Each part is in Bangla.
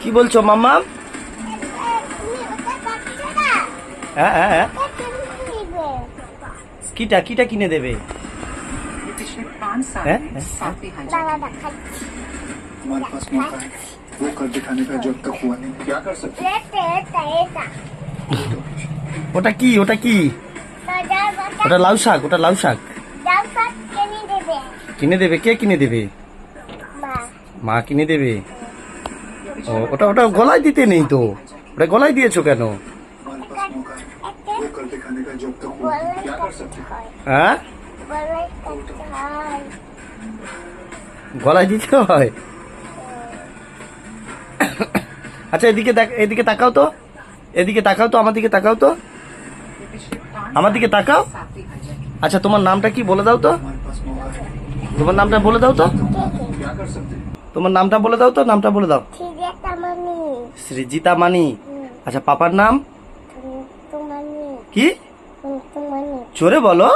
কি বলছো মাম্মা? হ্যাঁ হ্যাঁ হ্যাঁ, কিটা কিটা কিনে দেবে? হ্যাঁ हमारे पास मौका है वो कर दिखाने का जब तक हुआ नहीं क्या कर सकते ওটা কি ওটা কি? ওটা লাউ শাক, ওটা লাউ শাক কিনে দেবে। কে কিনে দেবে? মা কিনে দেবে। ও ওটা ওটা গলায় দিতে নেই তো, ওটা গলায় দিয়েছো কেন? हमारे पास मौका है वो कर दिखाने का जब तक हुआ नहीं क्या कर सकते হ্যাঁ গলায় দিতে হয়। আচ্ছা এদিকে দেখ, এদিকে তাকাও তো, এদিকে তাকাও তো, আমার দিকে তাকাও তো, আমার দিকে তাকাও। আচ্ছা তোমার নামটা কি বলে দাও তো, हमारे पास मौका है তোমার নামটা বলে দাও তো, क्या कर सकते তোমার নামটা বলে দাও তো, নামটা বলে দাও। সৃজিতা মানি। আচ্ছা পাপার নাম কি? জোরে বলো।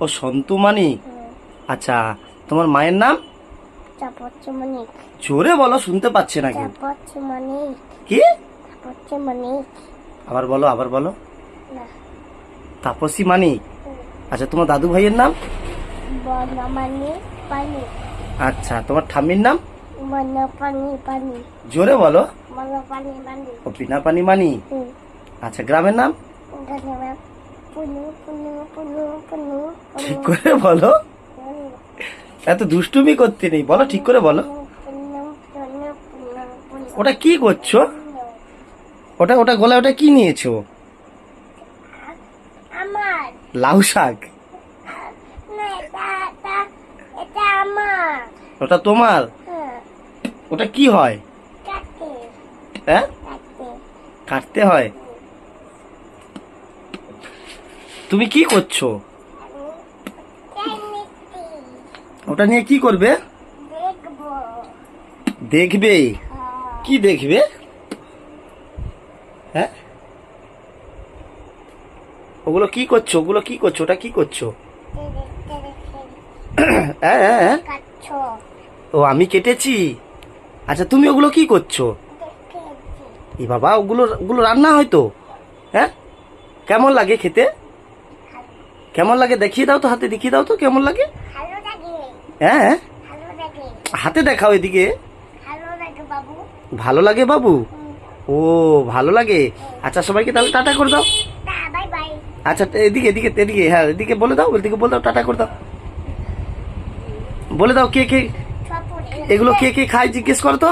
ও সন্তু মানি। আচ্ছা তোমার মায়ের নাম? জোরে বলো, শুনতে পাচ্ছে না কেউ। কি? আবার বলো, আবার বলো। তাপসী মানি। আচ্ছা তোমার দাদু ভাইয়ের নাম? আচ্ছা তোমার ঠাম্মির নাম? জোরে বলো। ও বিনা পানি মানি। আচ্ছা গ্রামের নাম? ঠিক করে বলো, এত দুষ্টুমি করতে নেই, বলো ঠিক করে বলো। ওটা কি করছো? ওটা ওটা গলায় ওটা কি নিয়েছো? লাউ শাক। ওটা তোমার? ওটা কি হয়? হ্যাঁ কাটতে হয়। তুমি কি করছো? ওটা নিয়ে কি করবে? দেখবে? কি দেখবে? হ্যাঁ ওগুলো কি করছো? ওগুলো কি করছো? ওটা কি করছো? হ্যাঁ হ্যাঁ হ্যাঁ। ও আমি কেটেছি। আচ্ছা তুমি ওগুলো কি করছো? এ বাবা ওগুলো ওগুলো রান্না হয় তো? হ্যাঁ কেমন লাগে খেতে? কেমন লাগে দেখিয়ে দাও তো, হাতে দেখিয়ে দাও তো কেমন লাগে। হ্যাঁ হাতে দেখাও এদিকে। ভালো লাগে বাবু? ও ভালো লাগে। আচ্ছা সবাইকে তাহলে টাটা করে দাও। আচ্ছা এদিকে এদিকে এদিকে, হ্যাঁ এদিকে বলে দাও, এদিকে বলে দাও, টাটা করে দাও, বলে দাও। কে কে এগুলো কে কে খায় জিজ্ঞেস করো তো।